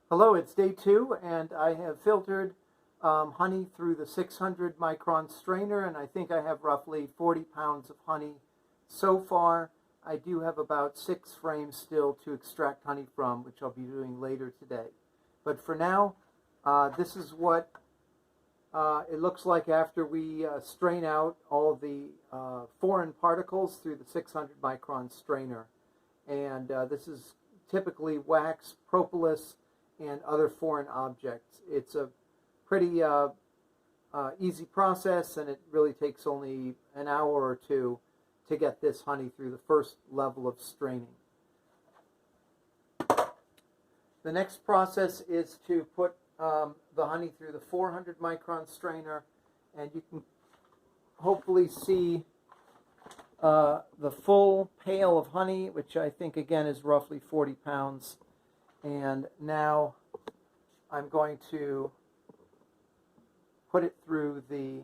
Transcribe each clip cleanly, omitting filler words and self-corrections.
Hello, it's day 2, and I have filtered honey through the 600 micron strainer, and I think I have roughly 40 pounds of honey so far. I do have about 6 frames still to extract honey from, which I'll be doing later today. But for now, this is what it looks like after we strain out all the foreign particles through the 600 micron strainer. And this is typically wax, propolis, and other foreign objects. It's a pretty easy process, and it really takes only an hour or two to get this honey through the first level of straining. The next process is to put the honey through the 400 micron strainer, and you can hopefully see the full pail of honey, which I think again is roughly 40 pounds. And now I'm going to put it through the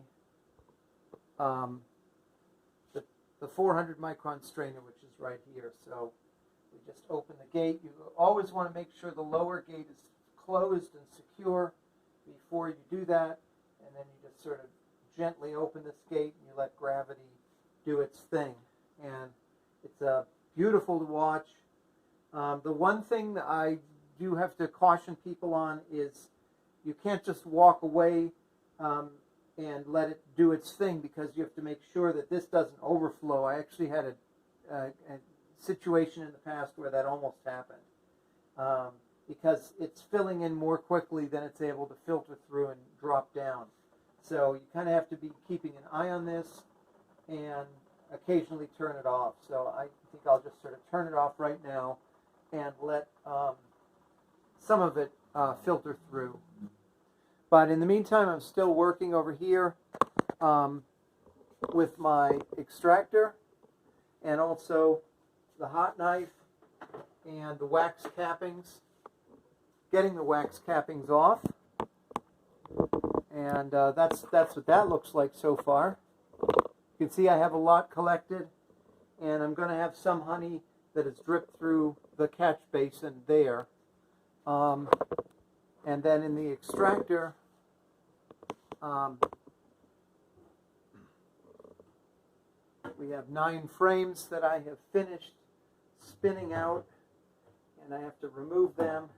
400 micron strainer, which is right here. So we just open the gate. You always want to make sure the lower gate is closed and secure before you do that. And then you just sort of gently open this gate and you let gravity do its thing. And it's beautiful to watch. The one thing that I do have to caution people on is you can't just walk away and let it do its thing, because you have to make sure that this doesn't overflow. I actually had a situation in the past where that almost happened because it's filling in more quickly than it's able to filter through and drop down. So you kind of have to be keeping an eye on this and occasionally turn it off. So I think I'll just sort of turn it off right now and let some of it filter through. But in the meantime, I'm still working over here with my extractor and also the hot knife and the wax cappings, getting the wax cappings off. And that's what that looks like so far. You can see I have a lot collected, and I'm going to have some honey that is dripped through the catch basin there. And then in the extractor, we have 9 frames that I have finished spinning out, and I have to remove them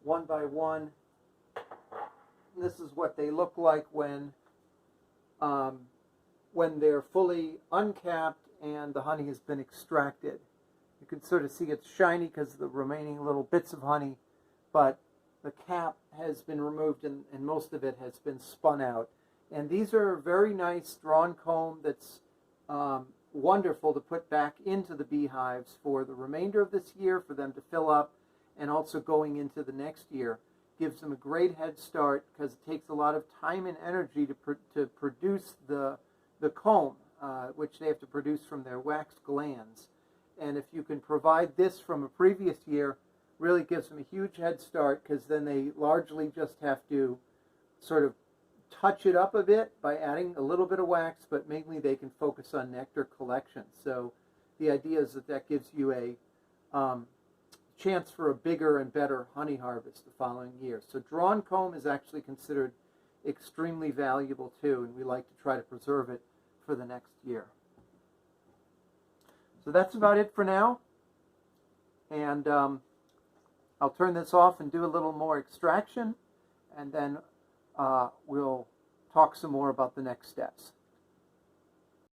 one by one. This is what they look like when they're fully uncapped and the honey has been extracted. You can sort of see it's shiny because of the remaining little bits of honey, but the cap has been removed and most of it has been spun out. And these are a very nice drawn comb that's wonderful to put back into the beehives for the remainder of this year, for them to fill up, and also going into the next year. Gives them a great head start because it takes a lot of time and energy to produce the comb, which they have to produce from their wax glands. And if you can provide this from a previous year, really gives them a huge head start, because then they largely just have to sort of touch it up a bit by adding a little bit of wax, but mainly they can focus on nectar collection. So the idea is that gives you a chance for a bigger and better honey harvest the following year. So drawn comb is actually considered extremely valuable too, and we like to try to preserve it for the next year. So that's about it for now, and I'll turn this off and do a little more extraction, and then we'll talk some more about the next steps.